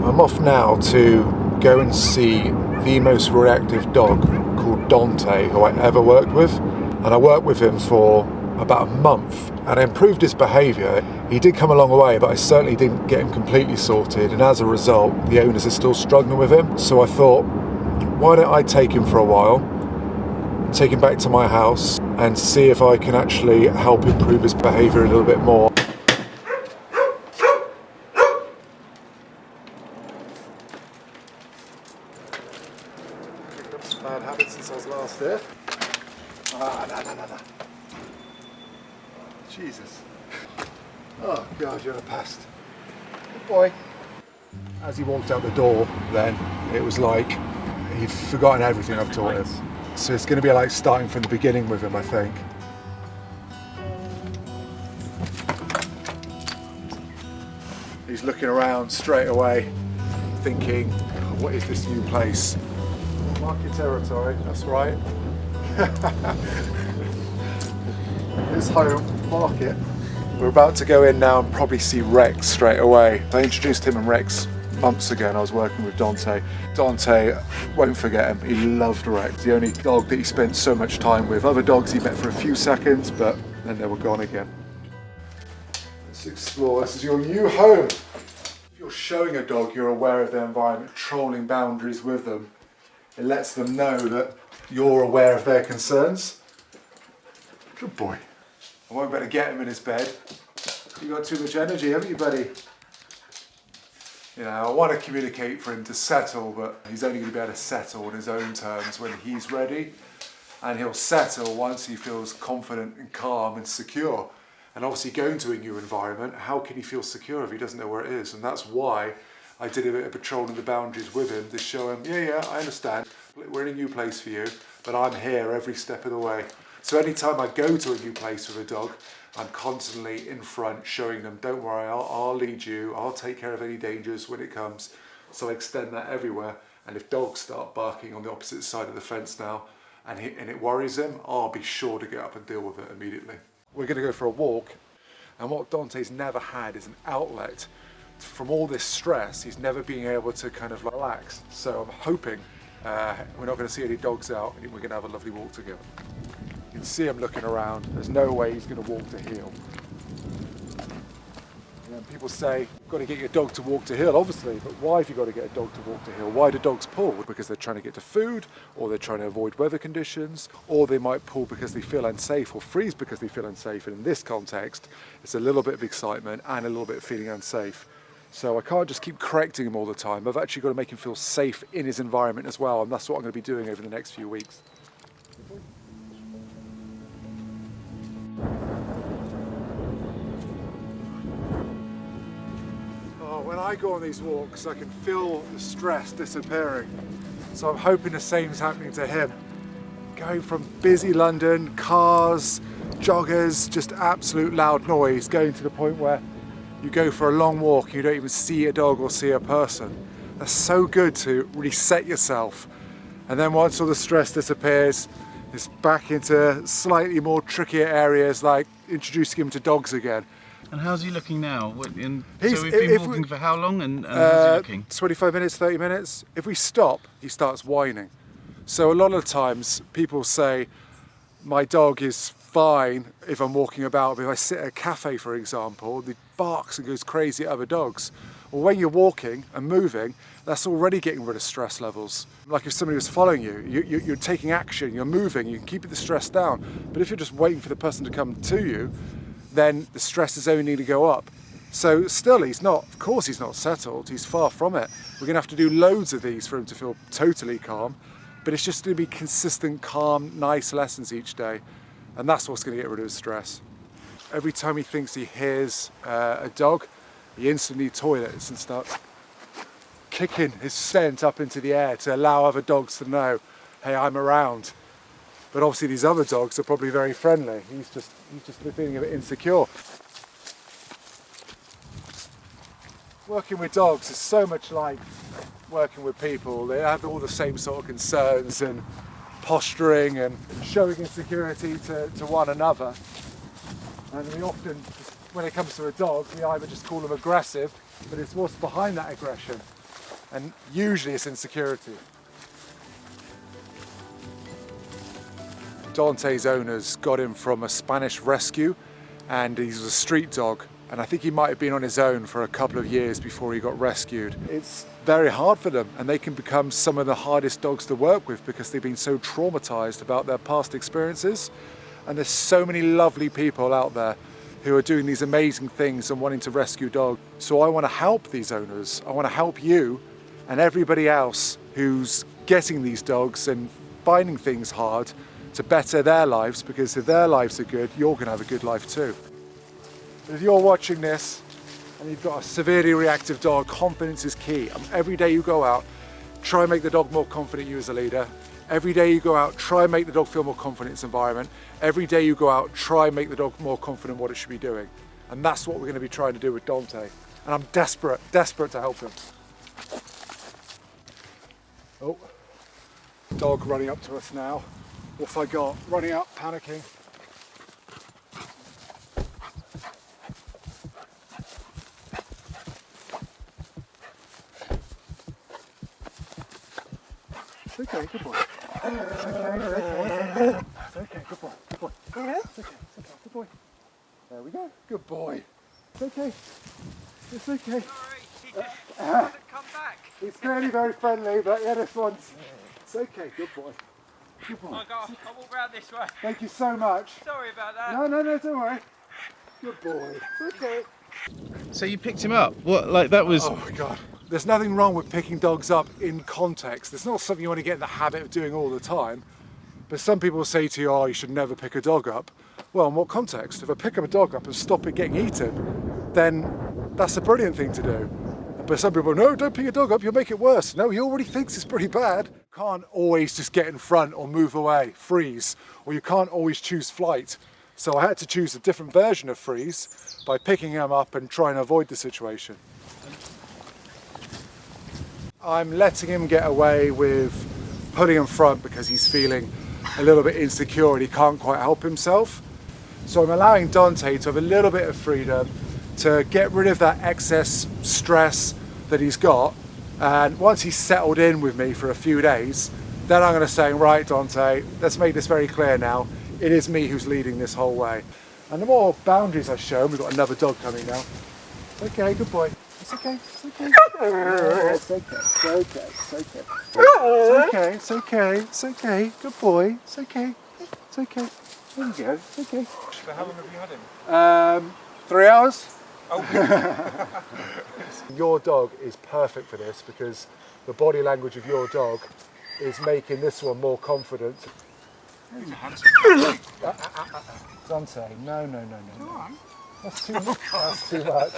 I'm off now to go and see the most reactive dog called Dante, who I ever worked with. And I worked with him for about a month and I improved his behaviour. He did come a long way, but I certainly didn't get him completely sorted, and as a result the owners are still struggling with him. So I thought, why don't I take him for a while, take him back to my house and see if I can actually help improve his behaviour a little bit more. Picked up some bad habits since I was last there. No. Jesus. Oh God, you're a pest. Good boy. As he walked out the door then, it was like he'd forgotten everything I've taught him. So it's going to be like starting from the beginning with him, I think. He's looking around straight away, thinking, what is this new place? Mark your territory, that's right. His home, mark it. We're about to go in now and probably see Rex straight away. I introduced him and Rex months ago and I was working with Dante. Dante, won't forget him, he loved Rex. The only dog that he spent so much time with. Other dogs he met for a few seconds, but then they were gone again. Let's explore. This is your new home. If you're showing a dog you're aware of their environment, trolling boundaries with them, it lets them know that you're aware of their concerns. Good boy. I won't better get him in his bed. You've got too much energy, haven't you, buddy? You know, I want to communicate for him to settle, but he's only going to be able to settle on his own terms when he's ready. And he'll settle once he feels confident and calm and secure. And obviously going to a new environment, how can he feel secure if he doesn't know where it is? And that's why I did a bit of patrolling the boundaries with him to show him, yeah, I understand. We're in a new place for you, but I'm here every step of the way. So anytime I go to a new place with a dog, I'm constantly in front showing them, don't worry, I'll lead you, I'll take care of any dangers when it comes. So I extend that everywhere. And if dogs start barking on the opposite side of the fence now and it worries him, I'll be sure to get up and deal with it immediately. We're going to go for a walk, and what Dante's never had is an outlet from all this stress. He's never been able to kind of relax. So I'm hoping we're not going to see any dogs out and we're going to have a lovely walk together. You can see him looking around. There's no way he's going to walk to heel. And people say, you've got to get your dog to walk to heel, obviously, but why have you got to get a dog to walk to heel? Why do dogs pull? Because they're trying to get to food, or they're trying to avoid weather conditions, or they might pull because they feel unsafe, or freeze because they feel unsafe. And in this context, it's a little bit of excitement and a little bit of feeling unsafe. So I can't just keep correcting him all the time. I've actually got to make him feel safe in his environment as well, and that's what I'm going to be doing over the next few weeks. When I go on these walks, I can feel the stress disappearing. So I'm hoping the same is happening to him. Going from busy London, cars, joggers, just absolute loud noise, going to the point where you go for a long walk and you don't even see a dog or see a person. That's so good to reset yourself. And then once all the stress disappears, it's back into slightly more trickier areas, like introducing him to dogs again. And how's he looking now? So we've been walking for how long and how's he looking? 25 minutes, 30 minutes. If we stop, he starts whining. So a lot of times people say, my dog is fine if I'm walking about, but if I sit at a cafe, for example, he barks and goes crazy at other dogs. Well, when you're walking and moving, that's already getting rid of stress levels. Like if somebody was following you, you're taking action, you're moving, you can keep the stress down. But if you're just waiting for the person to come to you, then the stress is only going to go up. So still, of course he's not settled, he's far from it. We're going to have to do loads of these for him to feel totally calm, but it's just going to be consistent, calm, nice lessons each day. And that's what's going to get rid of his stress. Every time he thinks he hears a dog, he instantly toilets and starts kicking his scent up into the air to allow other dogs to know, hey, I'm around. But obviously these other dogs are probably very friendly. He's just feeling a bit insecure. Working with dogs is so much like working with people. They have all the same sort of concerns and posturing and showing insecurity to one another. And we often, when it comes to a dog, we either just call them aggressive, but it's what's behind that aggression. And usually it's insecurity. Dante's owners got him from a Spanish rescue, and he was a street dog. And I think he might have been on his own for a couple of years before he got rescued. It's very hard for them, and they can become some of the hardest dogs to work with because they've been so traumatized about their past experiences. And there's so many lovely people out there who are doing these amazing things and wanting to rescue dogs. So I want to help these owners. I want to help you and everybody else who's getting these dogs and finding things hard to better their lives, because if their lives are good, you're going to have a good life too. If you're watching this and you've got a severely reactive dog, confidence is key. Every day you go out, try and make the dog more confident you as a leader. Every day you go out, try and make the dog feel more confident in its environment. Every day you go out, try and make the dog more confident in what it should be doing. And that's what we're going to be trying to do with Dante. And I'm desperate to help him. Oh, dog running up to us now. What have I got? Running up, panicking. It's okay, good boy. It's okay, good boy, good boy. It's okay, good boy. There we go, good boy. It's okay, it's okay. Sorry, he just hasn't come back. He's clearly very friendly, but yeah, this one's, it's okay, good boy. Good boy. I'll walk round this way. Thank you so much. Sorry about that. No, don't worry. Good boy, it's okay. So you picked him up? What, like that was... Oh my God. There's nothing wrong with picking dogs up in context. It's not something you want to get in the habit of doing all the time. But some people say to you, oh, you should never pick a dog up. Well, in what context? If I pick up a dog up and stop it getting eaten, then that's a brilliant thing to do. But some people, no, don't pick a dog up, you'll make it worse. No, he already thinks it's pretty bad. Can't always just get in front or move away, freeze, or you can't always choose flight. So I had to choose a different version of freeze by picking him up and trying to avoid the situation. I'm letting him get away with putting in front because he's feeling a little bit insecure and he can't quite help himself. So I'm allowing Dante to have a little bit of freedom to get rid of that excess stress that he's got. And once he's settled in with me for a few days, then I'm going to say, right, Dante, let's make this very clear now. It is me who's leading this whole way. And the more boundaries I show him, we've got another dog coming now. Okay, good boy. It's okay, it's okay. It's okay, it's okay, it's okay. It's okay, it's okay, it's okay. Good boy, it's okay, it's okay. There you go, it's okay. So how long have you had him? 3 hours. Oh. Your dog is perfect for this because the body language of your dog is making this one more confident. He's a handsome dog. Dante, no. That's too much. That's too much.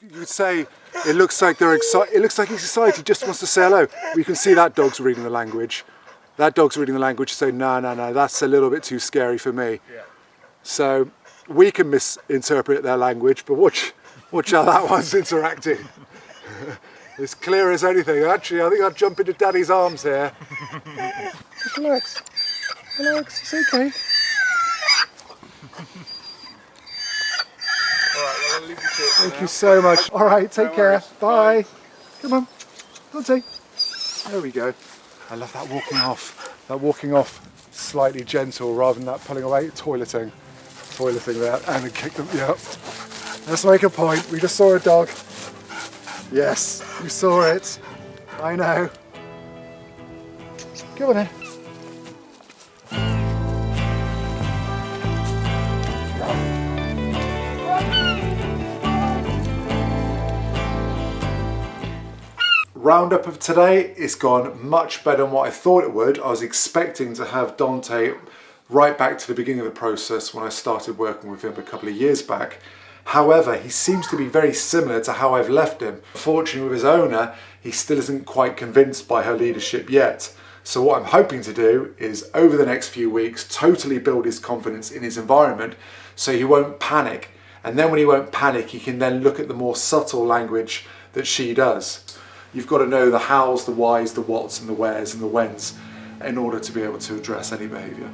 You would say it looks like they're excited. It looks like he's excited. He just wants to say hello. Well, you can see that dog's reading the language. That dog's reading the language. So no. That's a little bit too scary for me. Yeah. So we can misinterpret their language, but watch how that one's interacting. It's clear as anything. Actually, I think I'll jump into Daddy's arms here. Just relax. Relax. It's okay. Alright, well, I'll leave you to it. Thank you so much. All right, take care. Bye. Come on, Dante. There we go. I love that walking off. That walking off, slightly gentle rather than that pulling away. Toileting there, and then kick them. Yeah. Let's make a point. We just saw a dog. Yes, you saw it. I know. Go on then. Roundup of today, it's gone much better than what I thought it would. I was expecting to have Dante right back to the beginning of the process when I started working with him a couple of years back. However, he seems to be very similar to how I've left him. Fortunately, with his owner, he still isn't quite convinced by her leadership yet. So what I'm hoping to do is, over the next few weeks, totally build his confidence in his environment so he won't panic. And then when he won't panic, he can then look at the more subtle language that she does. You've got to know the hows, the whys, the whats and the wheres and the whens in order to be able to address any behaviour.